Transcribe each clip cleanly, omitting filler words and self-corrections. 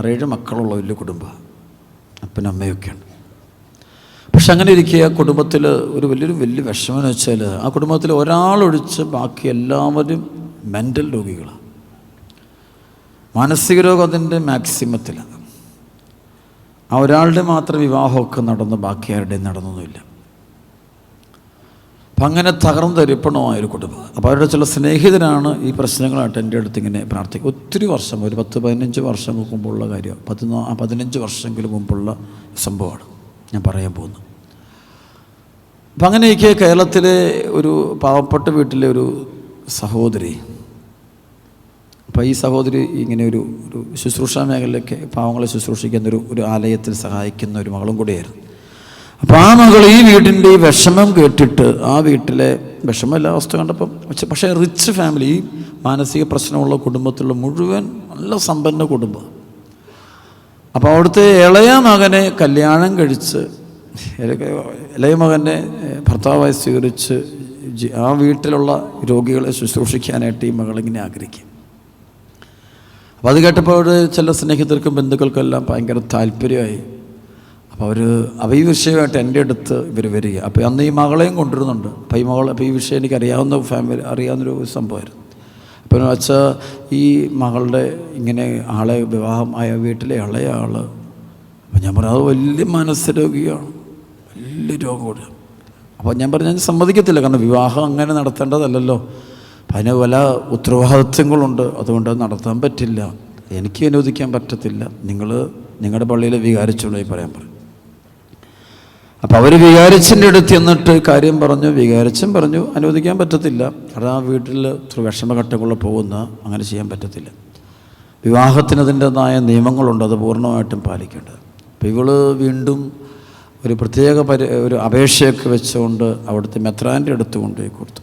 6-7 മക്കളുള്ള വലിയ കുടുംബമാണ്, അപ്പനും അമ്മയൊക്കെയാണ്. പക്ഷെ അങ്ങനെ ഇരിക്കുക ആ കുടുംബത്തിൽ വലിയ വിഷമം എന്ന് വെച്ചാൽ ആ കുടുംബത്തിൽ ഒരാളൊഴിച്ച് ബാക്കി എല്ലാവരും മെൻ്റൽ രോഗികളാണ്. മാനസിക രോഗം അതിൻ്റെ മാക്സിമത്തിലാണ്. ആ ഒരാളുടെ മാത്രം വിവാഹമൊക്കെ നടന്ന് ബാക്കി ആരുടെയും നടന്നൊന്നുമില്ല. അപ്പം അങ്ങനെ തകർന്നരിപ്പണമായൊരു കുടുംബം. അപ്പോൾ അവരുടെ ചില സ്നേഹിതരാണ് ഈ പ്രശ്നങ്ങളായിട്ട് എൻ്റെ അടുത്ത് ഇങ്ങനെ പ്രാർത്ഥിക്കുക. ഒത്തിരി വർഷം, ഒരു 10-15 വർഷം മുമ്പുള്ള കാര്യം, 15 വർഷമെങ്കിലും മുമ്പുള്ള സംഭവമാണ് ഞാൻ പറയാൻ പോകുന്നത്. അപ്പം അങ്ങനെയൊക്കെ കേരളത്തിലെ ഒരു പാവപ്പെട്ട വീട്ടിലെ ഒരു സഹോദരി, അപ്പോൾ ഈ സഹോദരി ഇങ്ങനെ ഒരു ശുശ്രൂഷാ മേഖലയിലൊക്കെ പാവങ്ങളെ ശുശ്രൂഷിക്കുന്ന ഒരു ആലയത്തിൽ സഹായിക്കുന്ന ഒരു മകളും കൂടിയായിരുന്നു. അപ്പോൾ ആ മകൾ ഈ വീടിൻ്റെ ഈ വിഷമം കേട്ടിട്ട്, ആ വീട്ടിലെ വിഷമമില്ല അവസ്ഥ കണ്ടപ്പം, പക്ഷേ റിച്ച് ഫാമിലി, ഈ മാനസിക പ്രശ്നമുള്ള കുടുംബത്തിലുള്ള മുഴുവൻ നല്ല സമ്പന്ന കുടുംബം. അപ്പോൾ അവിടുത്തെ ഇളയ മകനെ കല്യാണം കഴിച്ച്, ഇളയ മകനെ ഭർത്താവായി സ്വീകരിച്ച് ആ വീട്ടിലുള്ള രോഗികളെ ശുശ്രൂഷിക്കാനായിട്ട് ഈ മകളിങ്ങനെ ആഗ്രഹിക്കും. അപ്പോൾ അത് കേട്ടപ്പോൾ അവിടെ ചില സ്നേഹിതർക്കും ബന്ധുക്കൾക്കെല്ലാം ഭയങ്കര താല്പര്യമായി. അപ്പോൾ ഈ വിഷയമായിട്ട് എൻ്റെ അടുത്ത് ഇവർ വരിക. അപ്പോൾ അന്ന് ഈ മകളെയും കൊണ്ടുവരുന്നുണ്ട്. അപ്പോൾ ഈ വിഷയം എനിക്ക് അറിയാവുന്നൊരു സംഭവമായിരുന്നു. അപ്പോൾ വെച്ചാൽ ഈ മകളുടെ ഇങ്ങനെ ആളെ വിവാഹം ആയ വീട്ടിലെ ഇളയ ആൾ, അപ്പോൾ ഞാൻ പറഞ്ഞു അത് വലിയ മനസ്സരോഗിയാണ്, വലിയ രോഗമാണ്. അപ്പോൾ ഞാൻ പറഞ്ഞു ഞാൻ സമ്മതിക്കത്തില്ല, കാരണം വിവാഹം അങ്ങനെ നടത്തേണ്ടതല്ലല്ലോ, അതിന് പല ഉത്തരവാദിത്വങ്ങളുണ്ട്, അതുകൊണ്ട് അത് നടത്താൻ പറ്റില്ല, എനിക്ക് അനുവദിക്കാൻ പറ്റത്തില്ല, നിങ്ങളുടെ പള്ളിയിൽ വികാരിച്ചോളൂ പറയാൻ പറയും. അപ്പോൾ അവർ വികാരിച്ചിൻ്റെ അടുത്ത് എന്നിട്ട് കാര്യം പറഞ്ഞു. വികാരിച്ചും പറഞ്ഞു അനുവദിക്കാൻ പറ്റത്തില്ല, കാരണം ആ വീട്ടിൽ വിഷമഘട്ടങ്ങളിൽ പോകുന്ന അങ്ങനെ ചെയ്യാൻ പറ്റത്തില്ല, വിവാഹത്തിന് അതിൻ്റെതായ നിയമങ്ങളുണ്ട്, അത് പൂർണ്ണമായിട്ടും പാലിക്കേണ്ടത്. അപ്പോൾ ഇവൾ വീണ്ടും ഒരു പ്രത്യേക ഒരു അപേക്ഷയൊക്കെ വെച്ചുകൊണ്ട് അവിടുത്തെ മെത്രാൻ്റെ അടുത്ത് കൊണ്ടുപോയി കൊടുത്തു.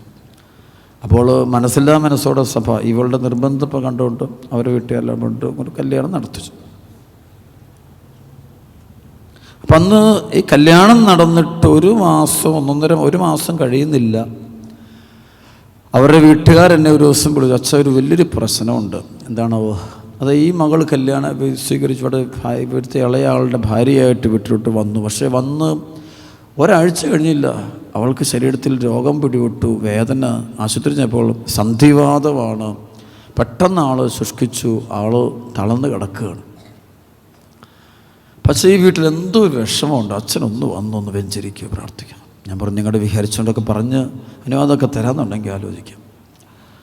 അപ്പോൾ മനസ്സില്ലാ മനസ്സോടെ സഭ ഇവളുടെ നിർബന്ധം കണ്ടുകൊണ്ട് അവരെ വീട്ടുകാരെല്ലാം കൊണ്ട് ഒരു കല്യാണം നടത്തിച്ചു. അപ്പം അന്ന് ഈ കല്യാണം നടന്നിട്ട് ഒരു മാസം കഴിയുന്നില്ല, അവരുടെ വീട്ടുകാരെന്നെ ഒരു ദിവസം വിളിച്ചു, അച്ഛൻ ഒരു വലിയൊരു പ്രശ്നമുണ്ട്. എന്താണോ അത്, ഈ മകൾ കല്യാണം സ്വീകരിച്ചു ഇവിടുത്തെ ഇളയ ആളുടെ ഭാര്യയായിട്ട് വിട്ടിട്ട് വന്നു. പക്ഷേ വന്ന് ഒരാഴ്ച കഴിഞ്ഞില്ല, അവൾക്ക് ശരീരത്തിൽ രോഗം പിടിപെട്ടു, വേദന, ആശുപത്രി ചെന്നപ്പോൾ സന്ധിവാതമാണ്, പെട്ടെന്ന് ആൾ ശുഷ്കിച്ചു, ആൾ തളർന്ന് കിടക്കുകയാണ്. പക്ഷേ ഈ വീട്ടിൽ എന്തോ ഒരു വിഷമമുണ്ട്, അച്ഛനൊന്ന് വന്നൊന്ന് വെഞ്ചരിക്കുക, പ്രാർത്ഥിക്കാം. ഞാൻ പറഞ്ഞു നിങ്ങളുടെ വിഹാരിച്ചുകൊണ്ടൊക്കെ പറഞ്ഞ് അനുവാദമൊക്കെ തരാമെന്നുണ്ടെങ്കിൽ ആലോചിക്കാം.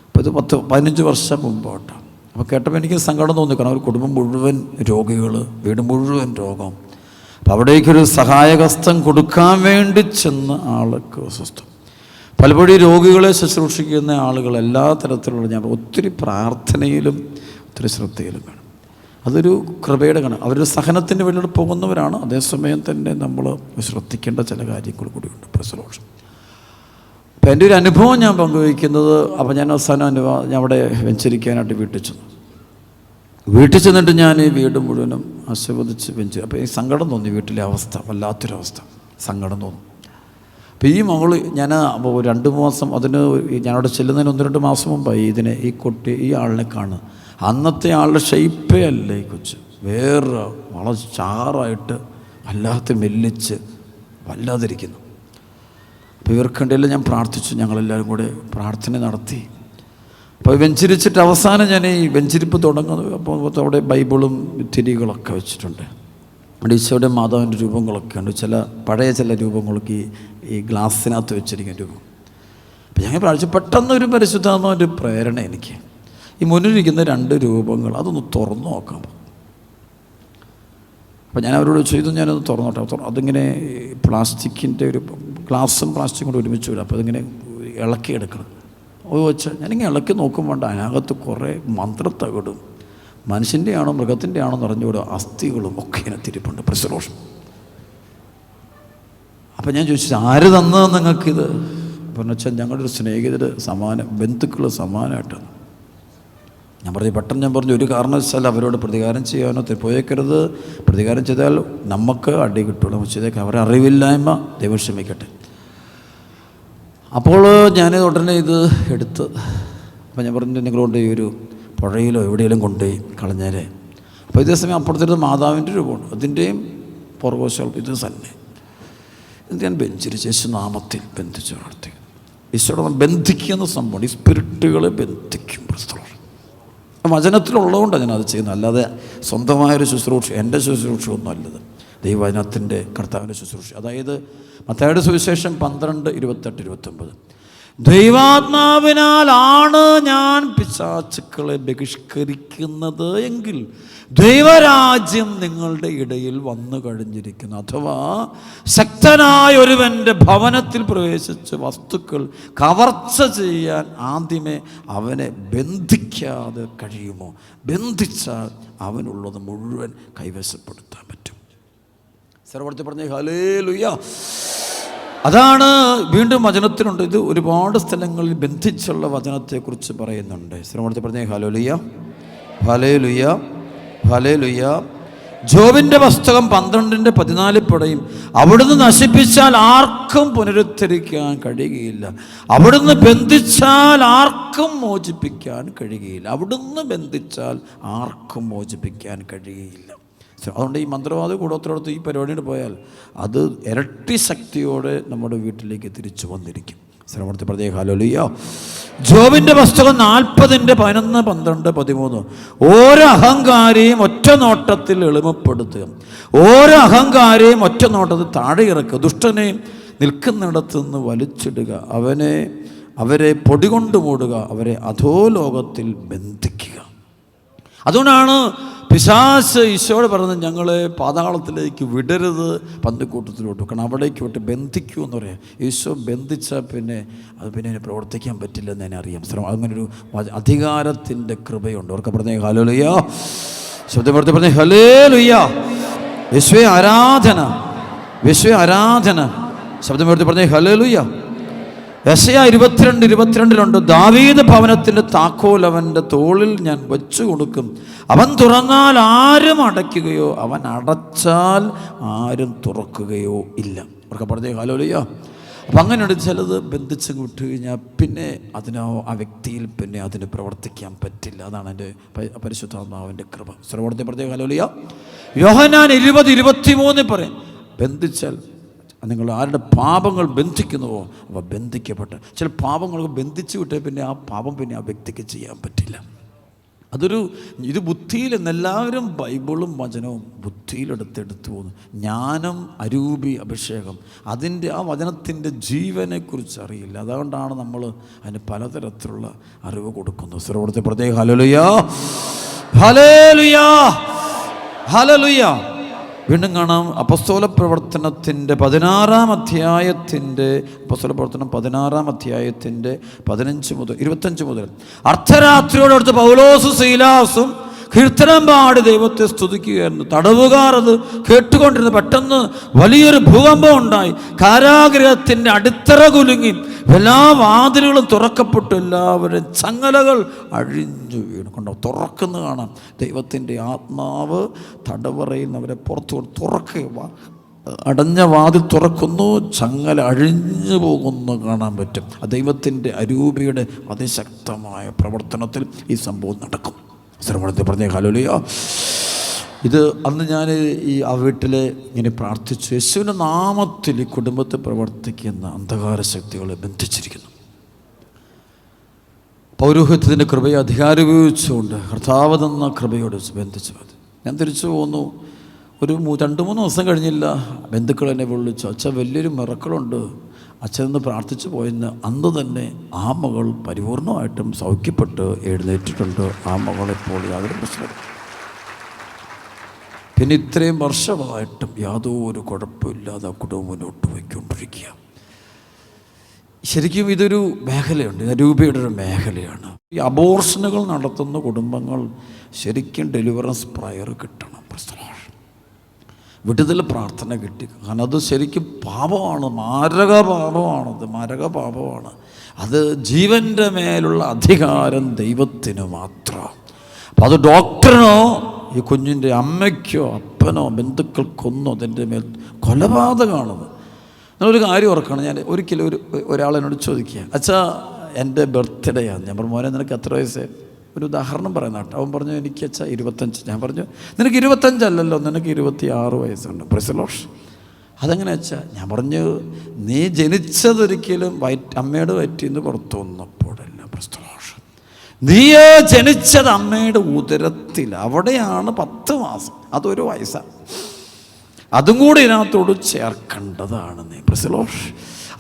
അപ്പോൾ ഇത് 10-15 വർഷം മുമ്പോട്ടാണ്. അപ്പോൾ കേട്ടപ്പോൾ എനിക്ക് സങ്കടം തോന്നി, കാരണം ഒരു കുടുംബം മുഴുവൻ രോഗികൾ, വീട് മുഴുവൻ രോഗം. അപ്പോൾ അവിടേക്കൊരു സഹായഹസ്തം കൊടുക്കാൻ വേണ്ടി ചെന്ന ആൾക്ക് അസ്വസ്ഥം. പലപ്പോഴും രോഗികളെ ശുശ്രൂഷിക്കുന്ന ആളുകൾ എല്ലാ തരത്തിലുള്ള, ഞാൻ ഒത്തിരി പ്രാർത്ഥനയിലും ഒത്തിരി ശ്രദ്ധയിലും വേണം. അതൊരു കൃപയുടെ കാണാം. അവരൊരു സഹനത്തിൻ്റെ വേണ്ടി പോകുന്നവരാണ്, അതേസമയം തന്നെ നമ്മൾ ശ്രദ്ധിക്കേണ്ട ചില കാര്യങ്ങൾ കൂടിയുണ്ട്. പ്രസലോഷം. അപ്പോൾ എൻ്റെ ഒരു അനുഭവം ഞാൻ പങ്കുവയ്ക്കുന്നത്, അപ്പോൾ ഞാൻ അവസാനം ഞാൻ അവിടെ വെഞ്ചരിക്കാനായിട്ട് വീട്ടിൽ ചെന്നിട്ട് ഞാൻ ഈ വീട് മുഴുവനും ആസ്വദിച്ച് അപ്പോൾ ഈ സങ്കടം തോന്നി, വീട്ടിലെ അവസ്ഥ വല്ലാത്തൊരവസ്ഥ, സങ്കടം തോന്നി. അപ്പോൾ ഈ മകൾ അപ്പോൾ 2 മാസം ഞാനവിടെ ചെല്ലുന്നതിന് 1-2 മാസം മുമ്പായി ഈ ആളിനെ കാണുക. അന്നത്തെ ആളുടെ ഷെയ്പ്പേ അല്ല ഈ കൊച്ച്, വേറെ വളരെ ചാറായിട്ട് വല്ലാത്ത മെല്ലിച്ച് വല്ലാതിരിക്കുന്നു. അപ്പോൾ ഇവർക്കുണ്ടെല്ലാം ഞാൻ പ്രാർത്ഥിച്ചു, ഞങ്ങളെല്ലാവരും കൂടെ പ്രാർത്ഥന നടത്തി. അപ്പോൾ വെഞ്ചരിച്ചിട്ട് അവസാനം ഞാൻ ഈ വെഞ്ചരിപ്പ് തുടങ്ങുന്നത്, അപ്പോൾ അവിടെ ബൈബിളും തിരികളൊക്കെ വെച്ചിട്ടുണ്ട്, അവിടെ ഈശോയുടെ മാതാവിൻ്റെ രൂപങ്ങളൊക്കെ ഉണ്ട്, പഴയ ചില രൂപങ്ങളൊക്കെ ഈ ഗ്ലാസ്സിനകത്ത് വെച്ചിരിക്കുന്ന രൂപം. അപ്പോൾ ഞാൻ പ്രാർത്ഥിച്ചു, പെട്ടെന്നൊരു പരിശുദ്ധാത്മാവിൻ്റെ പ്രേരണ എനിക്ക്, ഈ മുന്നിലിരിക്കുന്ന 2 രൂപങ്ങൾ അതൊന്ന് തുറന്നു നോക്കാം. അപ്പോൾ ഞാൻ അവരോട് ചെയ്തു, ഞാനത് തുറന്നോട്ടെ. അതിങ്ങനെ പ്ലാസ്റ്റിക്കിൻ്റെ ഒരു ഗ്ലാസും പ്ലാസ്റ്റിക്കും കൂടെ ഒരുമിച്ച് വരും. അപ്പോൾ അതിങ്ങനെ ഇളക്കിയെടുക്കണം. വെച്ച് ഞാനിങ്ങനെ ഇളക്കി നോക്കുമ്പോൾ അതിനകത്ത് കുറേ മന്ത്രത്തകിടും, മനുഷ്യൻ്റെ ആണോ മൃഗത്തിൻ്റെ ആണോ നിറഞ്ഞുകൂടെ അസ്ഥികളും ഒക്കെ ഇങ്ങനെ തിരിപ്പുണ്ട്. പ്രസലോഷം. അപ്പം ഞാൻ ചോദിച്ചു, ആര് തന്നതാണ് നിങ്ങൾക്കിത്? പറഞ്ഞു വെച്ചാൽ ഞങ്ങളുടെ ഒരു സ്നേഹിതർ ബന്ധുക്കൾ സമാനമായിട്ടാണ്. ഞാൻ പറഞ്ഞു ഒരു കാരണവശാൽ അവരോട് പ്രതികാരം ചെയ്യാനോ പോയേക്കരുത്, പ്രതികാരം ചെയ്താൽ നമുക്ക് അടി കിട്ടുള്ളൂ, ചെയ്തേക്കാം, അവരെ അറിവില്ലായ്മ ദൈവം ക്ഷമിക്കട്ടെ. അപ്പോൾ ഞാൻ ഉടനെ ഇത് എടുത്ത്, അപ്പോൾ ഞാൻ പറഞ്ഞു നിങ്ങളോട് ഈ ഒരു പുഴയിലോ എവിടെയെങ്കിലും കൊണ്ടുപോയി കളഞ്ഞേരെ. അപ്പോൾ ഇതേ സമയം അപ്പുറത്തൊരു മാതാവിൻ്റെ രൂപമുണ്ട്, അതിൻ്റെയും പുറകോശം ഇത് തന്നെ. ഇത് ഞാൻ ബന്ധിച്ച് യേശുനാമത്തിൽ ബന്ധിച്ച് പ്രാർത്ഥിക്കും. ഈശോടെ ബന്ധിക്കുന്ന സംഭവം, ഈ സ്പിരിറ്റുകളെ ബന്ധിക്കും. വചനത്തിലുള്ളതുകൊണ്ടാണ് ഞാനത് ചെയ്യുന്നത്, അല്ലാതെ സ്വന്തമായൊരു ശുശ്രൂഷ, എൻ്റെ ശുശ്രൂഷ ഒന്നും അല്ലത്, ദൈവവചനത്തിൻ്റെ കർത്താവിൻ്റെ ശുശ്രൂഷ. അതായത് മത്തായിയുടെ സുവിശേഷം 12, 28, 29. ദൈവാത്മാവിനാലാണ് ഞാൻ പിശാചുക്കളെ ബഹിഷ്കരിക്കുന്നത് എങ്കിൽ ദൈവരാജ്യം നിങ്ങളുടെ ഇടയിൽ വന്നു കഴിഞ്ഞിരിക്കുന്നു. അഥവാ ശക്തനായ ഒരുവൻ്റെ ഭവനത്തിൽ പ്രവേശിച്ച് വസ്തുക്കൾ കവർച്ച ചെയ്യാൻ ആദ്യമേ അവനെ ബന്ധിക്കാതെ കഴിയുമോ? ബന്ധിച്ചാൽ അവനുള്ളത് മുഴുവൻ കൈവശപ്പെടുത്താൻ പറ്റും. സർവ്വത്തിൽ പറഞ്ഞ ഹല്ലേലൂയ. അതാണ് വീണ്ടും വചനത്തിലുണ്ട്. ഇത് ഒരുപാട് സ്ഥലങ്ങളിൽ ബന്ധിച്ചുള്ള വചനത്തെക്കുറിച്ച് പറയുന്നുണ്ട്. സർവ്വത്തിൽ പറഞ്ഞ ഹല്ലേലൂയ, ഹല്ലേലൂയ, ഹല്ലേലൂയ. ജോബിൻ്റെ പുസ്തകം 12:14 പറയും, അവിടുന്ന് നശിപ്പിച്ചാൽ ആർക്കും പുനരുദ്ധരിക്കാൻ കഴിയുകയില്ല, അവിടുന്ന് ബന്ധിച്ചാൽ ആർക്കും മോചിപ്പിക്കാൻ കഴിയുകയില്ല. അവിടുന്ന് ബന്ധിച്ചാൽ ആർക്കും മോചിപ്പിക്കാൻ കഴിയുകയില്ല. അതുകൊണ്ട് ഈ മന്ത്രവാദ കൂടോത്രടുത്ത് ഈ പരിപാടിയിൽ പോയാൽ അത് ഇരട്ടി ശക്തിയോടെ നമ്മുടെ വീട്ടിലേക്ക് തിരിച്ചു വന്നിരിക്കും. ശ്രമത്തിൽ പ്രത്യേക ഹല്ലേലൂയ. ജോബിൻ്റെ പുസ്തകം 40:11, 12, 13. ഓരോ അഹങ്കാരിയും ഒറ്റ നോട്ടത്തിൽ എളിമപ്പെടുത്തുക, ഓരോ അഹങ്കാരിയും ഒറ്റ നോട്ടത്തിൽ താഴെ ഇറക്കുക, ദുഷ്ടനെയും നിൽക്കുന്നിടത്തു നിന്ന് വലിച്ചിടുക, അവരെ പൊടികൊണ്ട് മൂടുക, അവരെ അധോലോകത്തിൽ ബന്ധിക്കുക. അതുകൊണ്ടാണ് പിശാച് ഈശോയോട് പറഞ്ഞത്, ഞങ്ങളെ പാതാളത്തിലേക്ക് വിടരുത്, പന്നിക്കൂട്ടത്തിലോട്ട്, കാരണം അവിടേക്ക് വിട്ട് ബന്ധിക്കൂ എന്ന് പറയാം. ഈശോ ബന്ധിച്ചാൽ പിന്നെ പ്രവർത്തിക്കാൻ പറ്റില്ലെന്ന് തന്നെ അറിയാം. അങ്ങനൊരു അധികാരത്തിൻ്റെ കൃപയുണ്ട്. അവർക്ക് പറഞ്ഞ ഹല്ലേലൂയ, ശബ്ദപ്പെടുത്തി പറഞ്ഞ ഹല്ലേലൂയ. യേശുവേ ആരാധന, യേശുവേ ആരാധന. ശബ്ദപ്പെടുത്തി പറഞ്ഞ ഹല്ലേലൂയ. യെശയ്യാ 22:22 ദാവീദ് ഭവനത്തിൻ്റെ താക്കോൽ അവൻ്റെ തോളിൽ ഞാൻ വെച്ചു കൊടുക്കും, അവൻ തുറന്നാൽ ആരും അടയ്ക്കുകയോ അവൻ അടച്ചാൽ ആരും തുറക്കുകയോ ഇല്ല. അവർക്ക് പറഞ്ഞേ ഹല്ലേലൂയ. അപ്പം അങ്ങനെയുണ്ട്. ചിലത് ബന്ധിച്ച് വിട്ടു കഴിഞ്ഞാൽ പിന്നെ ആ വ്യക്തിയിൽ പിന്നെ അതിന് പ്രവർത്തിക്കാൻ പറ്റില്ല. അതാണ് എൻ്റെ പരിശുദ്ധാത്മാവിൻ്റെ കൃപ. സർവ്വത്തെ പറഞ്ഞേ ഹല്ലേലൂയ. യോഹന്നാൻ 20:23 പറയും, ബന്ധിച്ചാൽ നിങ്ങൾ ആരുടെ പാപങ്ങൾ ബന്ധിക്കുന്നുവോ അവ ബന്ധിക്കപ്പെട്ട്. ചില പാപങ്ങൾക്ക് ബന്ധിച്ചു വിട്ടാൽ പിന്നെ ആ പാപം പിന്നെ ആ വ്യക്തിക്ക് ചെയ്യാൻ പറ്റില്ല. ഇത് ബുദ്ധിയിൽ എല്ലാവരും ബൈബിളും വചനവും ബുദ്ധിയിലെടുത്തെടുത്തു പോകുന്നു. ജ്ഞാനം, അരൂപി, അഭിഷേകം, അതിൻ്റെ ആ വചനത്തിൻ്റെ ജീവനെക്കുറിച്ച് അറിയില്ല. അതുകൊണ്ടാണ് നമ്മൾ അതിന് പലതരത്തിലുള്ള അറിവ് കൊടുക്കുന്നത്. സർവ്വത്തെ പ്രത്യേക ഹല്ലേലൂയ, ഹല്ലേലൂയ, ഹല്ലേലൂയ. വീണ്ടും കാണാം അപ്പോസ്തല പ്രവർത്തനത്തിൻ്റെ 16-ാം അധ്യായത്തിൻ്റെ 15 മുതൽ 25 മുതൽ അർദ്ധരാത്രിയോടടുത്ത് പൗലോസും സീലാസും കീർത്തനം പാടി ദൈവത്തെ സ്തുതിക്കുകയായിരുന്നു. തടവുകാർ അത് കേട്ടുകൊണ്ടിരുന്നു. പെട്ടെന്ന് വലിയൊരു ഭൂകമ്പം ഉണ്ടായി. കാരാഗൃഹത്തിൻ്റെ അടിത്തറ കുലുങ്ങി, എല്ലാ വാതിലുകളും തുറക്കപ്പെട്ടു, എല്ലാവരും ചങ്ങലകൾ അഴിഞ്ഞു വീണു. കൊണ്ടോ തുറക്കുന്ന കാണാം. ദൈവത്തിൻ്റെ ആത്മാവ് തടവറയിൽ നിന്ന് അവരെ പുറത്തു തുറക്കുക, അടഞ്ഞ വാതിൽ തുറക്കുന്നു, ചങ്ങല അഴിഞ്ഞു പോകുന്നു കാണാൻ പറ്റും. ആ ദൈവത്തിൻ്റെ അരൂപിയുടെ അതിശക്തമായ പ്രവർത്തനത്തിൽ ഈ സംഭവം നടക്കും. ശ്രവണത്തിൽ പറഞ്ഞ ഹല്ലേലൂയ. ഇത് അന്ന് ഞാൻ ആ വീട്ടിലെ ഇങ്ങനെ പ്രാർത്ഥിച്ചു. യേശുവിൻ്റെ നാമത്തിൽ ഈ കുടുംബത്തിൽ പ്രവർത്തിക്കുന്ന അന്ധകാര ശക്തികളെ ബന്ധിച്ചിരിക്കുന്നു. പൗരോഹിത്യത്തിൻ്റെ കൃപയെ അധികാരം ഉപയോഗിച്ചുകൊണ്ട് കർത്താവ് തന്ന കൃപയോട് ബന്ധിച്ചു. ഞാൻ തിരിച്ചു പോന്നു. ഒരു 2-3 ദിവസം കഴിഞ്ഞില്ല, ബന്ധുക്കൾ എന്നെ വിളിച്ചു, അച്ഛൻ വലിയൊരു മിറക്കളുണ്ട്, അച്ഛനെന്ന് പ്രാർത്ഥിച്ചു പോയെന്ന്. അന്ന് തന്നെ ആ മകൾ പരിപൂർണമായിട്ടും സൗഖ്യപ്പെട്ട് എഴുന്നേറ്റിട്ടുണ്ട്. ആ മകളെപ്പോൾ യാതൊരു പ്രശ്നമില്ല. പിന്നെ ഇത്രയും വർഷമായിട്ടും യാതൊരു കുഴപ്പമില്ലാതെ ആ കുടുംബം മുന്നോട്ട് പോയിക്കൊണ്ടിരിക്കുക. ശരിക്കും ഇതൊരു മേഖലയുണ്ട്, അരൂപയുടെ ഒരു മേഖലയാണ്. ഈ അബോർഷനുകൾ നടത്തുന്ന കുടുംബങ്ങൾ ശരിക്കും ഡെലിവറൻസ് പ്രയർ കിട്ടണം, വിടുതൽ പ്രാർത്ഥന കിട്ടി. കാരണം അത് ശരിക്കും പാപമാണ്, മാരക പാപമാണ്. അത് ജീവൻ്റെ മേലുള്ള അധികാരം ദൈവത്തിന് മാത്രം. അപ്പം അത് ഡോക്ടറിനോ ഈ കുഞ്ഞിൻ്റെ അമ്മയ്ക്കോ അപ്പനോ ബന്ധുക്കൾക്കൊന്നും അതിൻ്റെ മേൽ കൊലപാതകമാണത്. ഞാനൊരു കാര്യം ഓർക്കണം. ഞാൻ ഒരിക്കലും ഒരാളെന്നോട് ചോദിക്കുക, അച്ഛാ എൻ്റെ ബർത്ത്ഡേ ആണ്. ഞാൻ പറഞ്ഞു, മോനെ നിനക്ക് എത്ര വയസ്സ്? ഒരു ഉദാഹരണം പറയുന്ന കേട്ടോ. അവൻ പറഞ്ഞു എനിക്ക് അച്ഛാ 25. ഞാൻ പറഞ്ഞു നിനക്ക് 25 നിനക്ക് 26 വയസ്സുണ്ട്. Praise the Lord. അതെങ്ങനെ അച്ഛാ? ഞാൻ പറഞ്ഞു നീ ജനിച്ചതൊരിക്കലും അമ്മയുടെ വയറ്റിൽ നിന്ന് പുറത്തു വന്നപ്പോഴല്ല. Praise the Lord. നീ ജനിച്ചത് അമ്മയുടെ ഉദരത്തിൽ, അവിടെയാണ് 10 മാസം, അതൊരു വയസ്സാണ്. അതും കൂടി ഇതിനകത്തോട് ചേർക്കേണ്ടതാണ് നീ. Praise the Lord.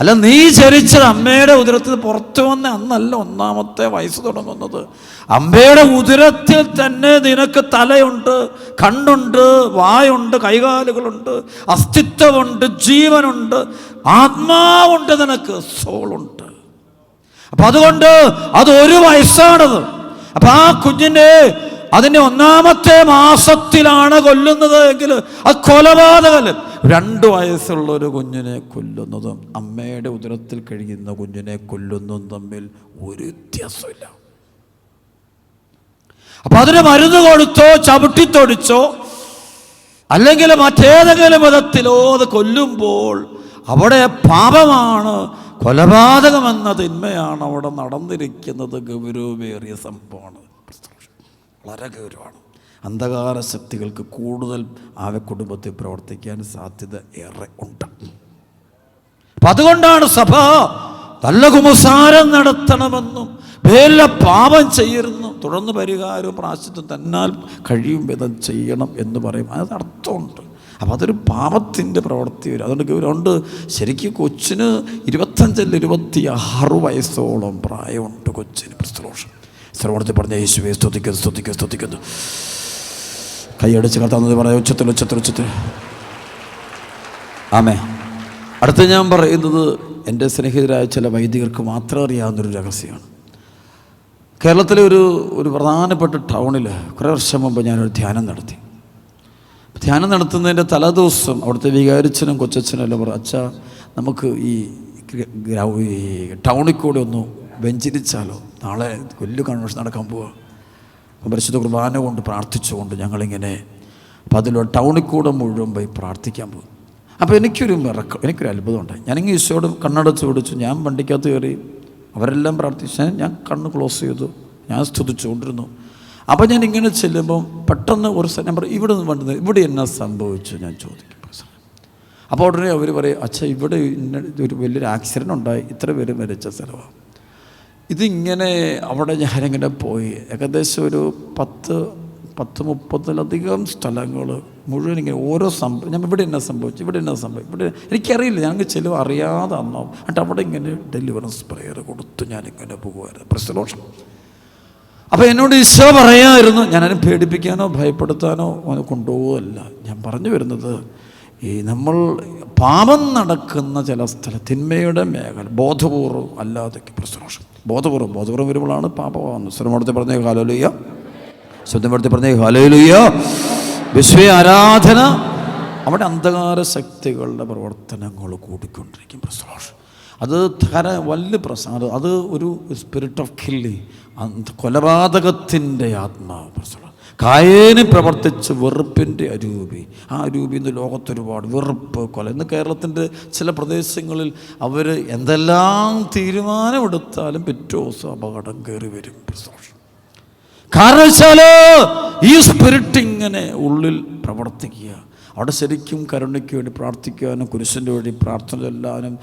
അല്ല, നീ ജനിച്ചത് അമ്മയുടെ ഉദരത്തിൽ പുറത്തു വന്ന അന്നല്ല 1-ാമത്തെ വയസ്സ് തുടങ്ങുന്നത്. അമ്മയുടെ ഉദരത്തിൽ തന്നെ നിനക്ക് തലയുണ്ട്, കണ്ണുണ്ട്, വായുണ്ട്, കൈകാലുകളുണ്ട്, അസ്തിത്വമുണ്ട്, ജീവനുണ്ട്, ആത്മാവുണ്ട്, നിനക്ക് സോളുണ്ട്. അപ്പം അതുകൊണ്ട് അതൊരു വയസ്സാണത്. അപ്പം ആ കുഞ്ഞിനെ അതിൻ്റെ 1-ാമത്തെ മാസത്തിലാണ് കൊല്ലുന്നത് എങ്കിൽ അത് കൊലപാതകമല്ല. 2 വയസ്സുള്ള ഒരു കുഞ്ഞിനെ കൊല്ലുന്നതും അമ്മയുടെ ഉദരത്തിൽ കഴിയുന്ന കുഞ്ഞിനെ കൊല്ലുന്നതും തമ്മിൽ ഒരു വ്യത്യാസമില്ല. അപ്പം അതിന് മരുന്ന് കൊടുത്തോ ചവിട്ടിത്തൊടിച്ചോ അല്ലെങ്കിൽ മറ്റേതെങ്കിലും വിധത്തിലോ അത് കൊല്ലുമ്പോൾ അവിടെ പാപമാണ്, കൊലപാതകമെന്ന തിന്മയാണ് അവിടെ നടന്നിരിക്കുന്നത്. ഗൗരവമേറിയ സംഭവമാണ്, വളരെ ഗൗരവമാണ്. അന്ധകാര ശക്തികൾക്ക് കൂടുതൽ ആ കുടുംബത്തിൽ പ്രവർത്തിക്കാൻ സാധ്യത ഏറെ ഉണ്ട്. അപ്പം അതുകൊണ്ടാണ് സഭ നല്ല കുമ്പസാരം നടത്തണമെന്നും വേല പാപം ചെയ്യരുതെന്നും തുടർന്ന് പരിഹാരവും പ്രായശ്ചിത്തം തന്നാൽ കഴിയും വിധം ചെയ്യണം എന്ന് പറയും. അത് അർത്ഥമുണ്ട്. അപ്പം അതൊരു പാപത്തിൻ്റെ പ്രവൃത്തി വരും. അതുകൊണ്ട് ശരിക്കും കൊച്ചിന് 25-26 വയസ്സോളം പ്രായമുണ്ട് കൊച്ചിന്. പ്രസ്തോഷം സർവോടത്തിൽ പറഞ്ഞ യേശുവേ സ്തുതിക്കുന്നു. കൈയടിച്ച് കർത്താവ് പറയാം ഉച്ചത്തിൽ. ആമേ. അടുത്ത ഞാൻ പറയുന്നത് എൻ്റെ സ്നേഹിതരായ ചില വൈദികർക്ക് മാത്രം അറിയാവുന്നൊരു രഹസ്യമാണ്. കേരളത്തിലെ ഒരു പ്രധാനപ്പെട്ട ടൗണിൽ കുറേ വർഷം മുമ്പ് ഞാനൊരു ധ്യാനം നടത്തി. ധ്യാനം നടത്തുന്നതിൻ്റെ തലേദിവസം അവിടുത്തെ വികാരിച്ചനും കൊച്ചച്ഛനും എല്ലാം പറഞ്ഞു, അച്ഛാ നമുക്ക് ഈ ടൗണിൽ കൂടെ ഒന്ന് വെഞ്ചരിച്ചാലോ, നാളെ വലിയ കൺവെൻഷൻ നടക്കാൻ പോവുക. അപ്പം പരിശുദ്ധ കുർബാന കൊണ്ട് പ്രാർത്ഥിച്ചുകൊണ്ട് ഞങ്ങളിങ്ങനെ അപ്പം അതിലൂടെ ടൗണിൽ കൂടെ മുഴുവൻ പോയി പ്രാർത്ഥിക്കാൻ പോകും. അപ്പോൾ എനിക്കൊരു അത്ഭുതം ഉണ്ടായി. ഞാനിങ്ങനെ ഈശോയോട് കണ്ണടച്ച് പിടിച്ചു. ഞാൻ വണ്ടിക്കകത്ത് കയറി, അവരെല്ലാം പ്രാർത്ഥിച്ചു, ഞാൻ കണ്ണ് ക്ലോസ് ചെയ്തു, ഞാൻ സ്തുതിച്ചുകൊണ്ടിരുന്നു. അപ്പം ഞാൻ ഇങ്ങനെ ചെല്ലുമ്പം പെട്ടെന്ന് ഒരു നമ്പർ ഇവിടെ നിന്ന് വണ്ടി, ഇവിടെ എന്നാ സംഭവിച്ചു ഞാൻ ചോദിക്കും. അപ്പോൾ ഉടനെ അവർ പറയും, അച്ഛാ ഇവിടെ ഒരു വലിയൊരു ആക്സിഡൻ്റ് ഉണ്ടായി, ഇത്ര പേര് മരിച്ച സ്ഥലമാണ്. ഇതിങ്ങനെ അവിടെ ഞാനിങ്ങനെ പോയി ഏകദേശം ഒരു 10-30 സ്ഥലങ്ങൾ മുഴുവൻ ഇങ്ങനെ ഓരോ സംഭവം, ഞാൻ ഇവിടെ എന്നാ സംഭവിച്ചു, ഇവിടെ എനിക്കറിയില്ല, ഞങ്ങൾക്ക് ചിലവ് അറിയാതെ അന്നോ. എന്നിട്ട് അവിടെ ഇങ്ങനെ ഡെലിവറൻസ് പ്രയർ കൊടുത്ത് ഞാനിങ്ങനെ പോകുമായിരുന്നു. പ്രശ്നദോഷം. അപ്പോൾ എന്നോട് ഈശോ പറയാമായിരുന്നു, ഞാനതിനെ പേടിപ്പിക്കാനോ ഭയപ്പെടുത്താനോ കൊണ്ടുപോകല്ല. ഞാൻ പറഞ്ഞു വരുന്നത്, ഈ നമ്മൾ പാപം നടക്കുന്ന ചില സ്ഥലം, തിന്മയുടെ മേഖല ബോധപൂർവ്വം അല്ലാതെ പ്രശ്നദോഷം, ബോധപൂർവ്വം വരുമ്പോഴാണ് പാപമാകുന്നത്. സ്വരമടുത്ത് പറഞ്ഞേ ഹല്ലേലൂയ, ശബ്ദമെടുത്ത് പറഞ്ഞേ ഹല്ലേലൂയ. വിശ്വ ആരാധന, അവിടെ അന്ധകാര ശക്തികളുടെ പ്രവർത്തനങ്ങൾ കൂടിക്കൊണ്ടിരിക്കും. പ്രശ്നദോഷം അത് വലിയ പ്രശ്നം. അത് ഒരു സ്പിരിറ്റ് ഓഫ് കില്ലിങ്, കൊലപാതകത്തിൻ്റെ ആത്മാവ്. പ്രശ്നം കായേന് പ്രവർത്തിച്ച് വെറുപ്പിൻ്റെ അരൂപി, ആ അരൂപിയിൽ നിന്ന് ലോകത്തൊരുപാട് വെറുപ്പ്, കൊല. ഇന്ന് കേരളത്തിൻ്റെ ചില പ്രദേശങ്ങളിൽ അവർ എന്തെല്ലാം തീരുമാനമെടുത്താലും പിറ്റേ ദിവസം അപകടം കയറി വരും. കാരണം വെച്ചാൽ ഈ സ്പിരിറ്റ് ഇങ്ങനെ ഉള്ളിൽ പ്രവർത്തിക്കുക. അവിടെ ശരിക്കും കരുണയ്ക്ക് വേണ്ടി പ്രാർത്ഥിക്കാനും കുരിശിൻ്റെ വഴി പ്രാർത്ഥന ചൊല്ലാനും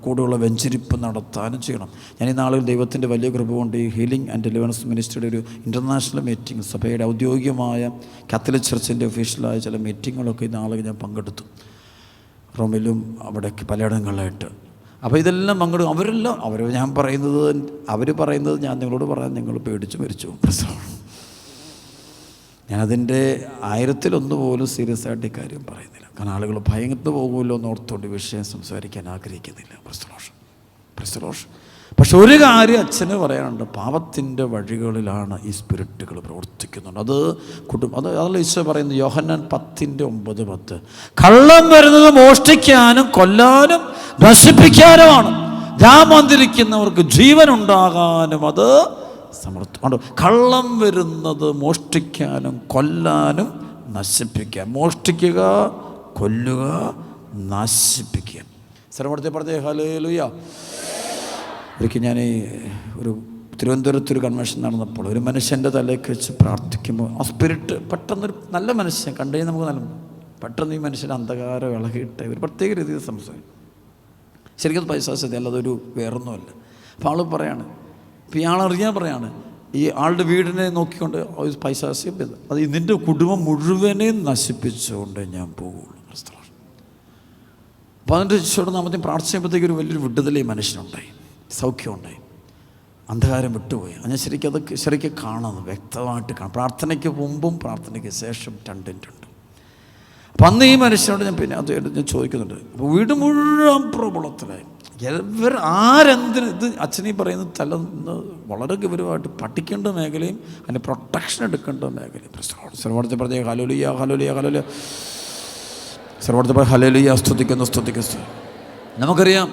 കൂടെയുള്ള വെഞ്ചരിപ്പ് നടത്താനും ചെയ്യണം. ഞാൻ ഈ നാളിൽ ദൈവത്തിൻ്റെ വലിയ കൃപ കൊണ്ട് ഈ ഹീലിംഗ് ആൻഡ് ഡെലിവറൻസ് മിനിസ്ട്രിയുടെ ഒരു ഇൻ്റർനാഷണൽ മീറ്റിംഗ്, സഭയുടെ ഔദ്യോഗികമായ കാത്തലിക് ചർച്ചിൻ്റെ ഒഫീഷ്യലായ ചില മീറ്റിങ്ങുകളൊക്കെ ഈ നാളിൽ ഞാൻ പങ്കെടുത്തു. റോമിലും അവിടേക്ക് പലയിടങ്ങളിലായിട്ട്. അപ്പോൾ ഇതെല്ലാം പങ്കെടുക്കും. അവർ പറയുന്നത് ഞാൻ നിങ്ങളോട് പറയാൻ നിങ്ങൾ പേടിച്ച് മരിച്ചു. ഞാനതിൻ്റെ 1000-1 പോലും സീരിയസ് ആയിട്ട് ഈ കാര്യം പറയുന്നില്ല. കാരണം ആളുകൾ ഭയന്ന് പോകുമല്ലോ എന്ന് ഓർത്തുകൊണ്ട് വിഷയം സംസാരിക്കാൻ ആഗ്രഹിക്കുന്നില്ല. പ്രസ്തലോഷ്. പക്ഷെ ഒരു കാര്യം അച്ഛന് പറയാനുണ്ട്, പാപത്തിൻ്റെ വഴികളിലാണ് ഈ സ്പിരിറ്റുകൾ പ്രവർത്തിക്കുന്നുണ്ട്. അതല്ല ഈശോ പറയുന്നത്, യോഹന്നാൻ 10:9-10, കള്ളം വരുന്നത് മോഷ്ടിക്കാനും കൊല്ലാനും നശിപ്പിക്കാനുമാണ്, ഞാൻ വന്നിരിക്കുന്നവർക്ക് ജീവൻ ഉണ്ടാകാനും അത് സമർത്ഥമാണ്. കള്ളം വരുന്നത് മോഷ്ടിക്കാനും കൊല്ലാനും നശിപ്പിക്കാൻ. മോഷ്ടിക്കുക, കൊല്ലുക, നശിപ്പിക്കുക. സ്ഥലപ്പെടുത്തി പറഞ്ഞേ ഹല്ലേലൂയ. ഒരിക്കൽ ഞാൻ ഒരു തിരുവനന്തപുരത്തൊരു കൺവെൻഷൻ നടന്നപ്പോൾ ഒരു മനുഷ്യൻ്റെ തലയ്ക്ക് വെച്ച് പ്രാർത്ഥിക്കുമ്പോൾ ആ സ്പിരിറ്റ് പെട്ടെന്നൊരു നല്ല മനുഷ്യൻ കണ്ടു കഴിഞ്ഞാൽ നമുക്ക് നല്ല പെട്ടെന്ന് ഈ മനുഷ്യൻ്റെ അന്ധകാരം ഇളകിയിട്ട് ഒരു പ്രത്യേക രീതിയിൽ സംസാരിക്കും. ശരിക്കും പൈസാസ്യത അല്ലാതൊരു വേറൊന്നുമല്ല. അപ്പോൾ ആൾ പറയാണ്, ഇപ്പോൾ ഇയാളറിയാൻ പറയാണ്, ഈ ആളുടെ വീടിനെ നോക്കിക്കൊണ്ട് പൈസാസ്യം അത് നിൻ്റെ കുടുംബം മുഴുവനെയും നശിപ്പിച്ചുകൊണ്ട് ഞാൻ പോകുള്ളൂ. അപ്പോൾ അതിൻ്റെ ഈശോയുടെ നാമത്തിൽ പ്രാർത്ഥിച്ചപ്പോഴത്തേക്ക് ഒരു വലിയൊരു വിടുതൽ ഈ മനുഷ്യനുണ്ടായി, സൗഖ്യമുണ്ടായി, അന്ധകാരം വിട്ടുപോയി. ഞാൻ ശരിക്കും കാണുന്നു, വ്യക്തമായിട്ട് കാണാം. പ്രാർത്ഥനയ്ക്ക് മുമ്പും പ്രാർത്ഥനയ്ക്ക് ശേഷം രണ്ടിൻ്റെ. അപ്പം അന്ന് ഈ മനുഷ്യനോട് പിന്നെ അത് ഞാൻ ചോദിക്കുന്നുണ്ട്. അപ്പോൾ വീട് മുഴുവൻ പ്രോബ്ലത്തിലായി. ആരെന്തിന് ഇത് അച്ഛനീ പറയുന്നത് വളരെ ഗൗരവമായിട്ട് പഠിക്കേണ്ട മേഖലയും അതിൻ്റെ പ്രൊട്ടക്ഷൻ എടുക്കേണ്ട മേഖലയും. സർവോടത്തെ പറഞ്ഞ ഹല്ലേലൂയ ഹല്ലേലൂയ ഹല്ലേലൂയ, സർവോടത്തെ പറഞ്ഞ ഹല്ലേലൂയ, സ്തുതിക്കുന്നു. നമുക്കറിയാം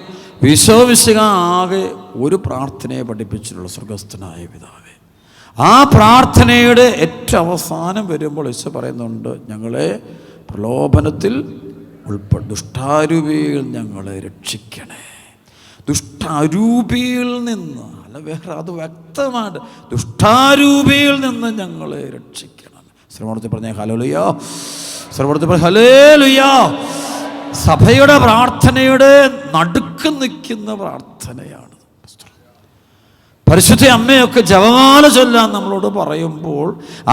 വിശ്വസിക ആകെ ഒരു പ്രാർത്ഥനയെ പഠിപ്പിച്ചിട്ടുള്ള സ്വർഗസ്ഥനായ പിതാവേ. ആ പ്രാർത്ഥനയുടെ ഏറ്റവും അവസാനം വരുമ്പോൾ ഈശോ പറയുന്നുണ്ട്, ഞങ്ങളെ പ്രലോഭനത്തിൽ ദുഷ്ടാരൂപിയിൽ ഞങ്ങളെ രക്ഷിക്കണേ. ദുഷ്ടാരൂപിയിൽ നിന്ന് അല്ല വേറെ, അത് വ്യക്തമായിട്ട് ദുഷ്ടാരൂപിയിൽ നിന്ന് ഞങ്ങളെ രക്ഷിക്കണം. ശ്രമണത്തിൽ പറഞ്ഞ ഹല്ലേലൂയ, ശ്രമണത്തിൽ പറഞ്ഞ ഹല്ലേലൂയ. സഭയുടെ പ്രാർത്ഥനയുടെ നടുക്ക് നിൽക്കുന്ന പ്രാർത്ഥനയാണ്. പരിശുദ്ധ അമ്മയൊക്കെ ജപമാല ചൊല്ലാൻ നമ്മളോട് പറയുമ്പോൾ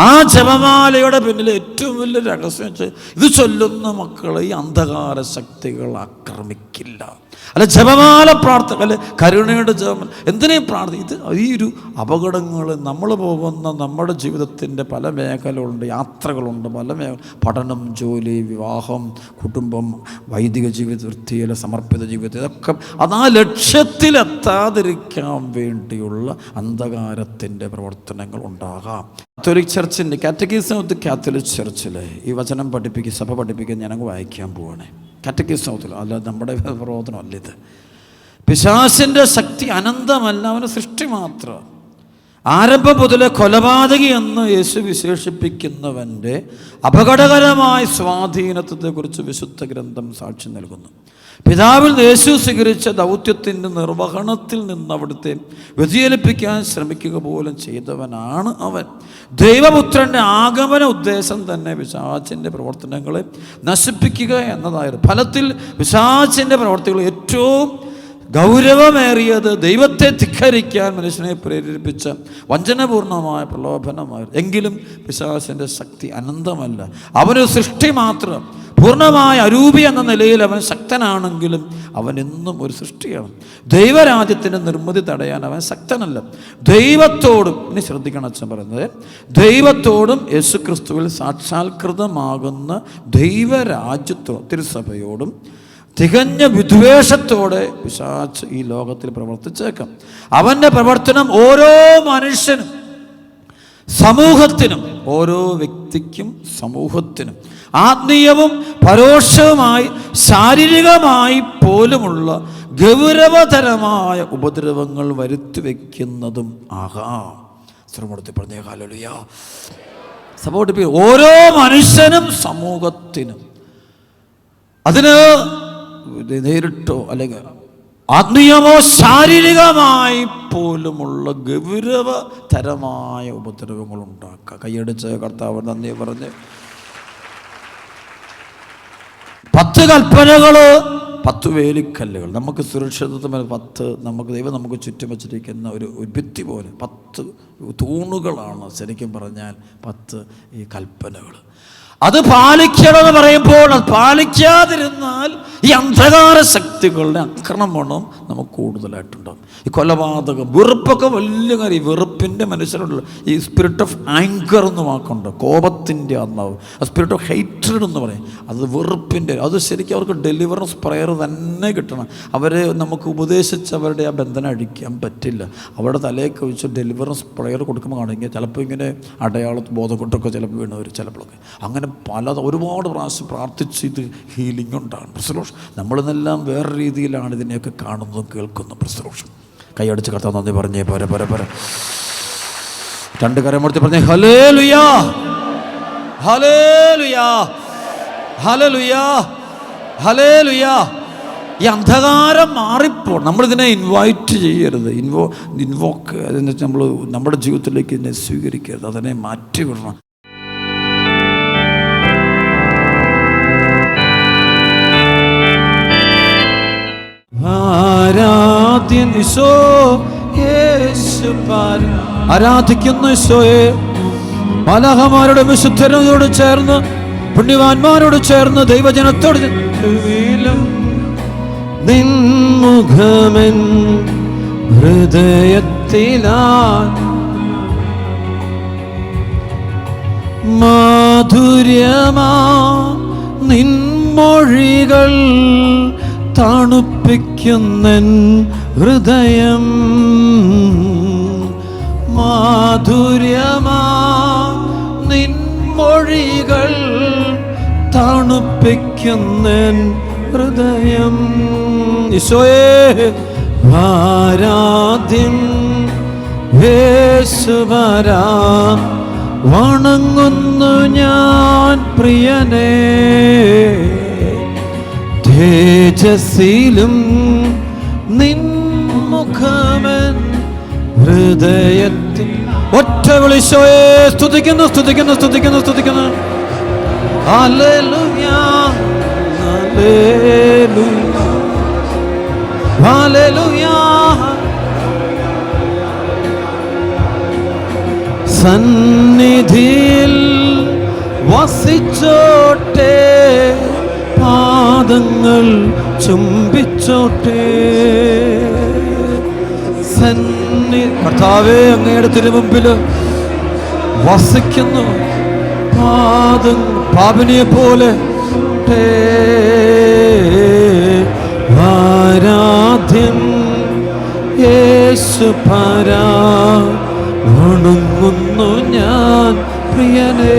ആ ജപമാലയുടെ പിന്നിൽ ഏറ്റവും വലിയ രഹസ്യം വെച്ചാൽ ഇത് ചൊല്ലുന്ന മക്കളെ ഈ അന്ധകാര ശക്തികൾ ആക്രമിക്കില്ല. അല്ല ജപമാല പ്രാർത്ഥന, അല്ലെ കരുണയുടെ ജപമാല, എന്തിനേയും പ്രാർത്ഥന. ഇത് ഈ ഒരു അപകടങ്ങൾ നമ്മൾ പോകുന്ന നമ്മുടെ ജീവിതത്തിൻ്റെ പല മേഖലകളുണ്ട്, യാത്രകളുണ്ട്, പല മേഖല, പഠനം, ജോലി, വിവാഹം, കുടുംബം, വൈദിക ജീവിത, വൃത്തിയിലെ സമർപ്പിത ജീവിതം, ഇതൊക്കെ അത് ആ ലക്ഷ്യത്തിലെത്താതിരിക്കാൻ വേണ്ടിയുള്ള അന്ധകാരത്തിൻ്റെ പ്രവർത്തനങ്ങൾ ഉണ്ടാകാം. കാത്തോലിക് ചർച്ചിൻ്റെ കാറ്റഗിസം ഓഫ് ദി കാത്തോലിക് ചർച്ചിൽ ഈ വചനം സഭ പഠിപ്പിക്കാൻ ഞാനങ്ങ് വായിക്കാൻ പോവാണ്. കാറ്റഗിസം ഓഫ്, അല്ല നമ്മുടെ പ്രവർത്തനമല്ല ഇത്. പിശാചിൻ്റെ ശക്തി അനന്തമല്ല, അവന് സൃഷ്ടി മാത്രം. ആരംഭം മുതലേ കൊലപാതകി എന്ന് യേശു വിശേഷിപ്പിക്കുന്നവൻ്റെ അപകടകരമായ സ്വാധീനത്തെക്കുറിച്ച് വിശുദ്ധ ഗ്രന്ഥം സാക്ഷ്യം നൽകുന്നു. പിതാവിൽ യേശു സ്വീകരിച്ച ദൗത്യത്തിൻ്റെ നിർവഹണത്തിൽ നിന്ന് അവിടുത്തെ വ്യതിചലിപ്പിക്കാൻ ശ്രമിക്കുക പോലും ചെയ്തവനാണ് അവൻ. ദൈവപുത്രൻ്റെ ആഗമന ഉദ്ദേശം തന്നെ പിശാചിൻ്റെ പ്രവർത്തനങ്ങളെ നശിപ്പിക്കുക എന്നതായിരുന്നു. ഫലത്തിൽ പിശാചിൻ്റെ പ്രവർത്തികൾ ഏറ്റവും ഗൗരവമേറിയത് ദൈവത്തെ ധിക്കരിക്കാൻ മനുഷ്യനെ പ്രേരിപ്പിച്ച വഞ്ചനപൂർണമായ പ്രലോഭനമായിരുന്നു. എങ്കിലും പിശാചിൻ്റെ ശക്തി അനന്തമല്ല, അവനൊരു സൃഷ്ടി മാത്രം. പൂർണ്ണമായ അരൂപി എന്ന നിലയിൽ അവൻ ശക്തനാണെങ്കിലും അവൻ എന്നും ഒരു സൃഷ്ടിയാണ്. ദൈവരാജ്യത്തിൻ്റെ നിർമ്മിതി തടയാൻ അവൻ ശക്തനല്ല. ദൈവത്തോടും, ഇനി ശ്രദ്ധിക്കണം അച്ഛൻ പറയുന്നത്, ദൈവത്തോടും യേശുക്രിസ്തുവിൽ സാക്ഷാത്കൃതമാകുന്ന ദൈവരാജ്യത്തോടും തിരുസഭയോടും തികഞ്ഞ വിദ്വേഷത്തോടെ പിശാച് ഈ ലോകത്തിൽ പ്രവർത്തിച്ചേക്കാം. അവൻ്റെ പ്രവർത്തനം ഓരോ മനുഷ്യനും സമൂഹത്തിനും, ഓരോ വ്യക്തിക്കും സമൂഹത്തിനും ആത്മീയവും പരോക്ഷവുമായി ശാരീരികമായി പോലുമുള്ള ഗൗരവതരമായ ഉപദ്രവങ്ങൾ വരുത്തി വയ്ക്കുന്നതും ആകാം. ശ്രമത്തിൽ പറഞ്ഞ ഹല്ലേലൂയ. സപ്പോർട്ട് ഓരോ മനുഷ്യനും സമൂഹത്തിനും അതിന് നേരിട്ടോ അല്ലെങ്കിൽ ആത്മീയമോ ശാരീരികമായി പോലുമുള്ള ഗൗരവതരമായ ഉപദ്രവങ്ങൾ ഉണ്ടാക്കുക. കൈയടിച്ച് കർത്താവ് നന്ദി പറഞ്ഞ് 10 കൽപ്പനകൾ, 10 വേലിക്കല്ലുകൾ, നമുക്ക് സുരക്ഷിതത്വം 10, നമുക്ക് ദൈവം നമുക്ക് ചുറ്റും വച്ചിരിക്കുന്ന ഒരു ഭിത്തി പോലെ 10 തൂണുകളാണ് ശരിക്കും പറഞ്ഞാൽ 10 ഈ കൽപ്പനകൾ. അത് പാലിക്കണമെന്ന് പറയുമ്പോൾ അത് പാലിക്കാതിരുന്നാൽ ഈ അന്ധകാര ശക്തികളുടെ ആക്രമണം നമുക്ക് കൂടുതലായിട്ടുണ്ടാകും. ഈ കൊലപാതകം, വെറുപ്പൊക്കെ വലിയ കാര്യം. വെറുപ്പിൻ്റെ മനുഷ്യരുള്ള ഈ സ്പിരിറ്റ് ഓഫ് ആങ്കർ എന്ന് വാക്കുണ്ട്, കോപത്തിൻ്റെ ആത്മാവ്. സ്പിരിറ്റ് ഓഫ് ഹെയ്റ്റ്രഡ് എന്ന് പറയും, അത് വെറുപ്പിൻ്റെ. അത് ശരിക്കും അവർക്ക് ഡെലിവറൻസ് പ്രയർ തന്നെ കിട്ടണം. അവരെ നമുക്ക് ഉപദേശിച്ച് അവരുടെ ആ ബന്ധനം അഴിക്കാൻ പറ്റില്ല. അവരുടെ തലയൊക്കെ വെച്ച് ഡെലിവറൻസ് പ്രയർ കൊടുക്കുമ്പോൾ കാണെങ്കിൽ ചിലപ്പോൾ ഇങ്ങനെ അടയാളത്ത് ബോധം കൊണ്ടൊക്കെ ചിലപ്പോൾ വീണവർ ചിലപ്പോഴൊക്കെ അങ്ങനെ ഒരുപാട് പ്രാവശ്യം പ്രാർത്ഥിച്ച് ഇത് ഹീലിംഗ് ഉണ്ടാകും. പ്രസലോഷ് നമ്മളിതെല്ലാം വേറെ രീതിയിലാണ് ഇതിനെയൊക്കെ കാണുന്നതും കേൾക്കുന്നതും. പ്രസലോഷ് കൈയടിച്ച് കർത്താവ് നന്ദി പറഞ്ഞേ. പോരെ 2 കരമൂർത്തി പറഞ്ഞേ ഹല്ലേലൂയ ഹല്ലേലൂയ ഹല്ലേലൂയ ഹല്ലേലൂയ ഈ അന്ധകാരം മാറിപ്പോൾ നമ്മളിതിനെ ഇൻവൈറ്റ് ചെയ്യരുത്. ഇൻവോക്ക് അതെന്ന് വെച്ചാൽ നമ്മൾ നമ്മുടെ ജീവിതത്തിലേക്ക് ഇതിനെ സ്വീകരിക്കരുത്, അതിനെ മാറ്റിവിടണം. ആരാധ്യൻ ഈശോ, യേശു ആരാധിക്കുന്ന ഈശോയെ, മാലാഖമാരുടെ വിശുദ്ധരോട് ചേർന്ന് പുണ്യവാന്മാരോട് ചേർന്ന് ദൈവജനത്തോട് നിൻമുഖമൻ ഹൃദയത്തിലാ മാധുര്യമാ നിൻമൊഴികൾ തണുപ്പിക്കുന്നൻ ഹൃദയം. മാധുര്യമാ നിൻമൊഴികൾ തണുപ്പിക്കുന്നൻ ഹൃദയം. ഈശോയെ ആരാധ്യൻ യേശുവരാ, വണങ്ങുന്നു ഞാൻ പ്രിയനേ. തേജസ്സിലും നിൻ മുഖമൻ ഹൃദയത്തിൽ. ഒറ്റ വിളിശോയെ സ്തുതിക്കുന്നു സ്തുതിക്കുന്നു സ്തുതിക്കുന്നു സ്തുതിക്കുന്നു. Hallelujah hallelujah hallelujah. സന്നിധിയിൽ വസിച്ചോട്ടെ, പാദങ്ങൾ ചുംബിച്ചോട്ടെ. കർത്താവേ, അങ്ങയുടെ തിരുമുമ്പിൽ വസിക്കുന്നു, പാപിനിയെ പോലെ. ആരാധ്യൻ യേശു പരാ, വണങ്ങുന്നു ഞാൻ പ്രിയനേ.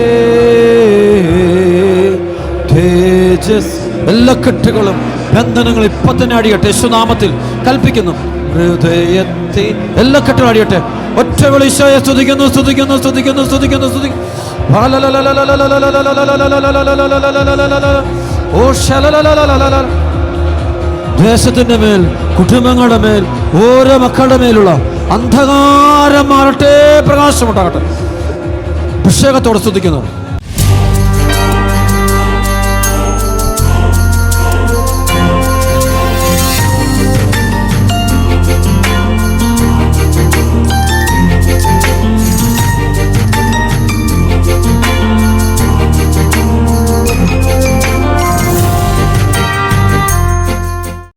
തേജസ് എല്ലാ കെട്ടുകളും ബന്ധനങ്ങളും ഇപ്പൊ തന്നെ അടിയട്ടെ, യേശുനാമത്തിൽ കൽപ്പിക്കുന്നു. ഹൃദയത്തിൽ എല്ലാ കെട്ടുകളും അടിയട്ടെ. ഒറ്റ വിളിശോയെ സ്തുതിക്കുന്നു സ്തുതിക്കുന്നു സ്തുതിക്കുന്നു സ്തുതിക്കുന്നു സ്തുതിക്കുന്നു. ദേശത്തിന്റെ മേൽ, കുടുംബങ്ങളുടെ മേൽ, ഓരോ മക്കളുടെ മേലുള്ള അന്ധകാരം മാറട്ടെ, പ്രകാശമുണ്ടാകട്ടെ. അഭിഷേകത്തോടെ സ്തുതിക്കുന്നു.